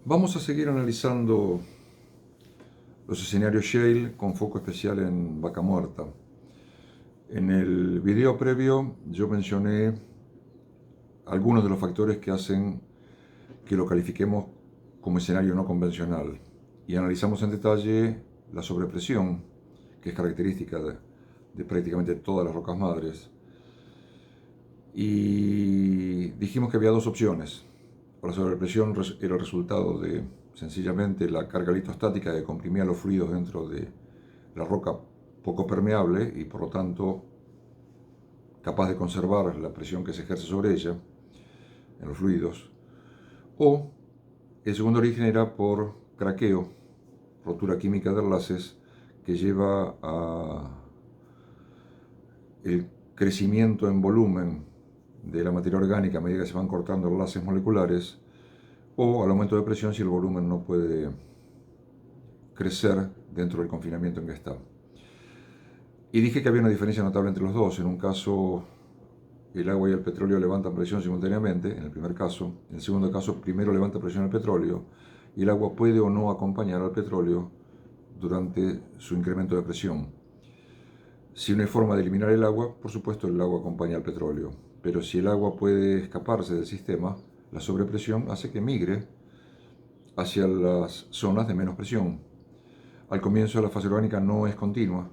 Vamos a seguir analizando los escenarios Shale con foco especial en Vaca Muerta. En el video previo yo mencioné algunos de los factores que hacen que lo califiquemos como escenario no convencional y analizamos en detalle la sobrepresión, que es característica de prácticamente todas las rocas madres, y dijimos que había dos opciones. La sobrepresión era el resultado de sencillamente la carga litostática que comprimía los fluidos dentro de la roca poco permeable y por lo tanto capaz de conservar la presión que se ejerce sobre ella en los fluidos. O el segundo origen era por craqueo, rotura química de enlaces, que lleva a el crecimiento en volumen de la materia orgánica a medida que se van cortando enlaces moleculares, o al aumento de presión si el volumen no puede crecer dentro del confinamiento en que está. Y dije que había una diferencia notable entre los dos. En un caso, el agua y el petróleo levantan presión simultáneamente, en el primer caso. En el segundo caso, primero levanta presión el petróleo y el agua puede o no acompañar al petróleo durante su incremento de presión. Si no hay forma de eliminar el agua, por supuesto el agua acompaña al petróleo. Pero si el agua puede escaparse del sistema, la sobrepresión hace que migre hacia las zonas de menos presión. Al comienzo la fase orgánica no es continua,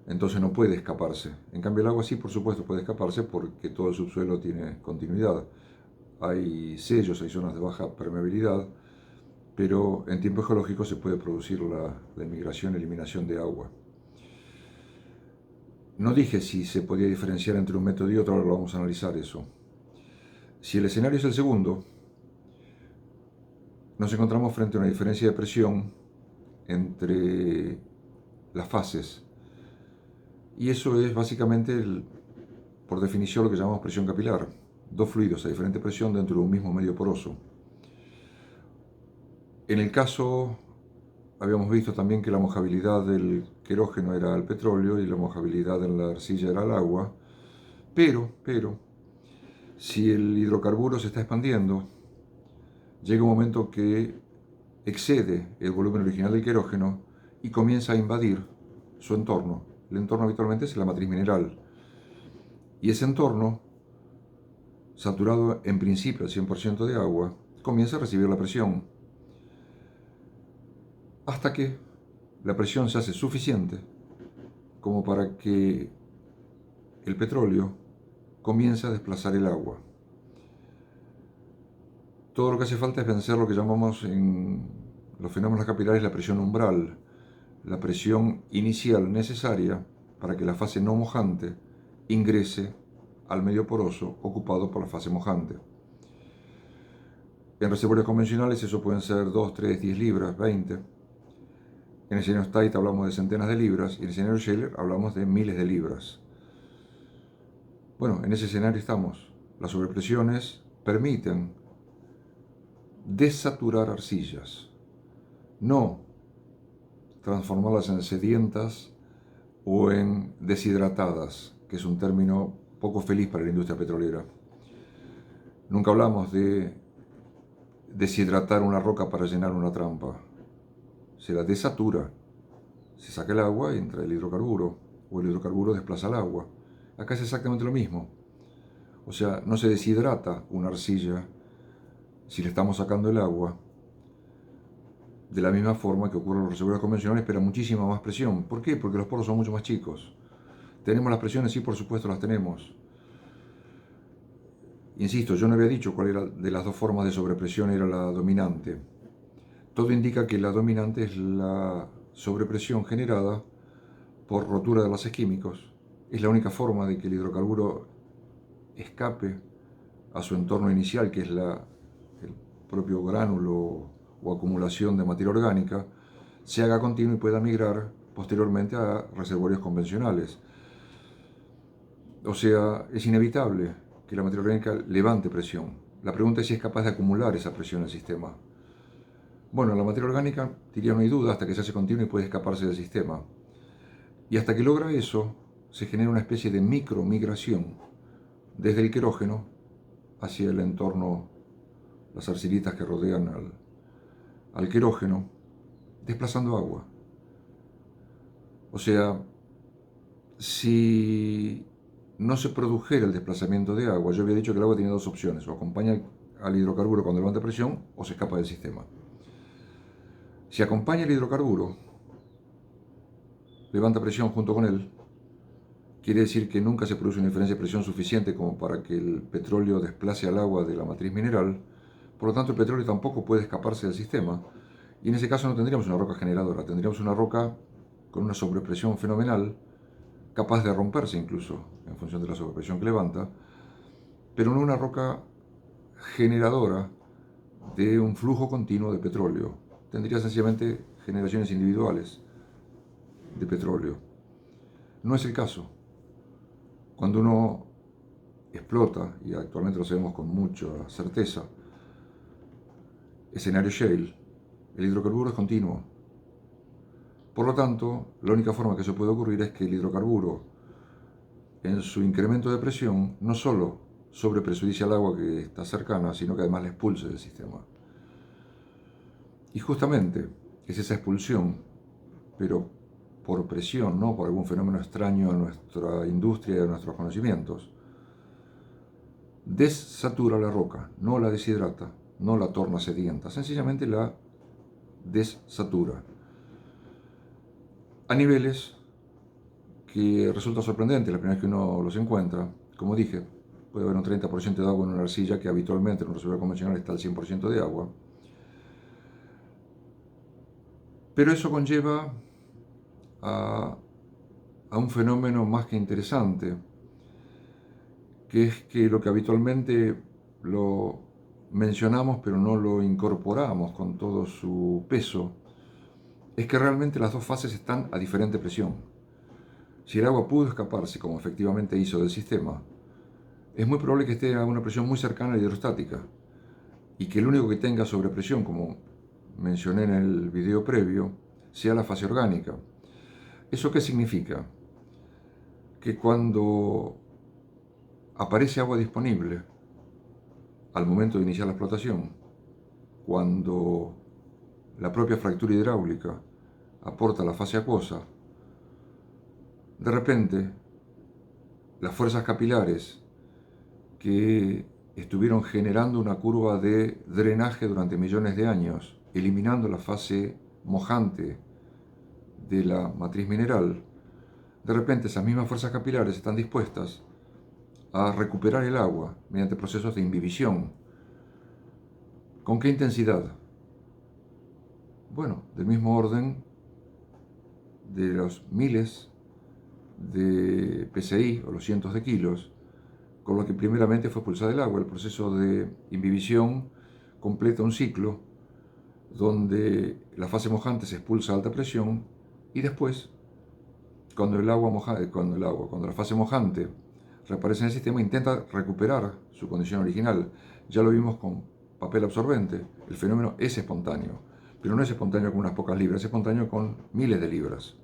entonces no puede escaparse. En cambio el agua sí, por supuesto, puede escaparse porque todo el subsuelo tiene continuidad. Hay sellos, hay zonas de baja permeabilidad, pero en tiempo geológico se puede producir la inmigración y eliminación de agua. No dije si se podía diferenciar entre un método y otro, ahora lo vamos a analizar eso. Si el escenario es el segundo, nos encontramos frente a una diferencia de presión entre las fases. Y eso es básicamente, por definición, lo que llamamos presión capilar. Dos fluidos a diferente presión dentro de un mismo medio poroso. En el caso, habíamos visto también que la mojabilidad del querógeno era el petróleo y la mojabilidad en la arcilla era el agua. Pero, si el hidrocarburo se está expandiendo, llega un momento que excede el volumen original del querógeno y comienza a invadir su entorno. El entorno habitualmente es la matriz mineral. Y ese entorno, saturado en principio al 100% de agua, comienza a recibir la presión. Hasta que la presión se hace suficiente como para que el petróleo comience a desplazar el agua. Todo lo que hace falta es vencer lo que llamamos en los fenómenos capilares la presión umbral, la presión inicial necesaria para que la fase no mojante ingrese al medio poroso ocupado por la fase mojante. En reservorios convencionales eso pueden ser 2, 3, 10 libras, 20. En escenarios tight hablamos de centenas de libras y en escenarios Shale hablamos de miles de libras. Bueno, en ese escenario estamos. Las sobrepresiones permiten desaturar arcillas, no transformarlas en sedientas o en deshidratadas, que es un término poco feliz para la industria petrolera. Nunca hablamos de deshidratar una roca para llenar una trampa. Se la desatura, se saca el agua y entra el hidrocarburo, o el hidrocarburo desplaza el agua. Acá es exactamente lo mismo. O sea, no se deshidrata una arcilla si le estamos sacando el agua, de la misma forma que ocurre en los reservorios convencionales, pero a muchísima más presión. ¿Por qué? Porque los poros son mucho más chicos. ¿Tenemos las presiones? Sí, por supuesto las tenemos. Insisto, yo no había dicho cuál era de las dos formas de sobrepresión era la dominante. Todo indica que la dominante es la sobrepresión generada por rotura de enlaces químicos. Es la única forma de que el hidrocarburo escape a su entorno inicial, que es el propio gránulo o acumulación de materia orgánica, se haga continuo y pueda migrar posteriormente a reservorios convencionales. O sea, es inevitable que la materia orgánica levante presión. La pregunta es si es capaz de acumular esa presión en el sistema. Bueno, la materia orgánica, diría no hay duda, hasta que se hace continua y puede escaparse del sistema. Y hasta que logra eso, se genera una especie de micromigración desde el querógeno hacia el entorno, las arcillitas que rodean al quirógeno desplazando agua. O sea, si no se produjera el desplazamiento de agua, yo había dicho que el agua tiene dos opciones: o acompaña al hidrocarburo cuando levanta presión o se escapa del sistema. Si acompaña el hidrocarburo, levanta presión junto con él, quiere decir que nunca se produce una diferencia de presión suficiente como para que el petróleo desplace al agua de la matriz mineral. Por lo tanto, el petróleo tampoco puede escaparse del sistema, y en ese caso no tendríamos una roca generadora, tendríamos una roca con una sobrepresión fenomenal, capaz de romperse incluso en función de la sobrepresión que levanta, pero no una roca generadora de un flujo continuo de petróleo. Tendría sencillamente generaciones individuales de petróleo. No es el caso. Cuando uno explota, y actualmente lo sabemos con mucha certeza, escenario shale, el hidrocarburo es continuo. Por lo tanto, la única forma que eso puede ocurrir es que el hidrocarburo, en su incremento de presión, no solo sobrepresurice al agua que está cercana, sino que además la expulse del sistema. Y justamente es esa expulsión, pero por presión, no por algún fenómeno extraño a nuestra industria y a nuestros conocimientos, desatura la roca, no la deshidrata, no la torna sedienta, sencillamente la desatura a niveles que resulta sorprendente la primera vez que uno los encuentra. Como dije, puede haber un 30% de agua en una arcilla que habitualmente en un reservorio convencional está al 100% de agua. Pero eso conlleva a un fenómeno más que interesante, que es que lo que habitualmente lo mencionamos pero no lo incorporamos con todo su peso, es que realmente las dos fases están a diferente presión. Si el agua pudo escaparse, como efectivamente hizo del sistema, es muy probable que esté a una presión muy cercana a la hidrostática, y que el único que tenga sobrepresión, como mencioné en el video previo, sea la fase orgánica. ¿Eso qué significa? Que cuando aparece agua disponible al momento de iniciar la explotación, cuando la propia fractura hidráulica aporta la fase acuosa, de repente las fuerzas capilares que estuvieron generando una curva de drenaje durante millones de años, eliminando la fase mojante de la matriz mineral, de repente esas mismas fuerzas capilares están dispuestas a recuperar el agua mediante procesos de imbibición. ¿Con qué intensidad? Bueno, del mismo orden de los miles de PSI o los cientos de kilos con lo que primeramente fue expulsada el agua. El proceso de imbibición completa un ciclo donde la fase mojante se expulsa a alta presión y después, cuando la fase mojante reaparece en el sistema, intenta recuperar su condición original. Ya lo vimos con papel absorbente. El fenómeno es espontáneo, pero no es espontáneo con unas pocas libras, es espontáneo con miles de libras.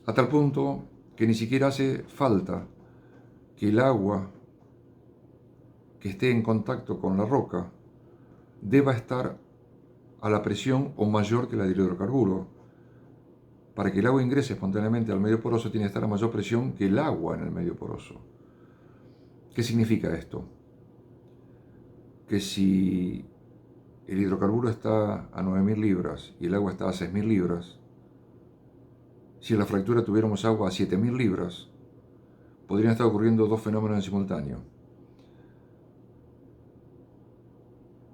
A tal punto que ni siquiera hace falta que el agua que esté en contacto con la roca deba estar a la presión o mayor que la del hidrocarburo. Para que el agua ingrese espontáneamente al medio poroso tiene que estar a mayor presión que el agua en el medio poroso. ¿Qué significa esto? Que si el hidrocarburo está a 9.000 libras y el agua está a 6.000 libras, si en la fractura tuviéramos agua a 7.000 libras, podrían estar ocurriendo dos fenómenos en simultáneo.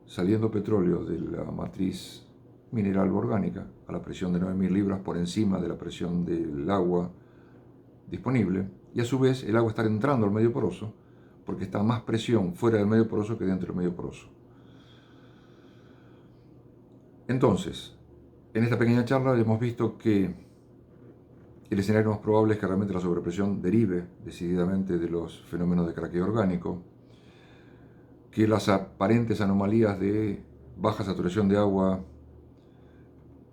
Saliendo petróleo de la matriz mineral orgánica a la presión de 9.000 libras por encima de la presión del agua disponible, y a su vez el agua estar entrando al medio poroso porque está más presión fuera del medio poroso que dentro del medio poroso. Entonces, en esta pequeña charla hemos visto que el escenario más probable es que realmente la sobrepresión derive decididamente de los fenómenos de craqueo orgánico, que las aparentes anomalías de baja saturación de agua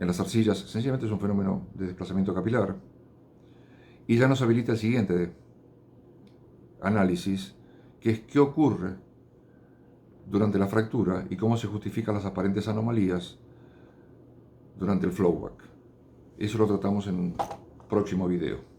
en las arcillas sencillamente es un fenómeno de desplazamiento capilar, y ya nos habilita el siguiente análisis, que es qué ocurre durante la fractura y cómo se justifican las aparentes anomalías durante el flowback. Eso lo tratamos en un próximo video.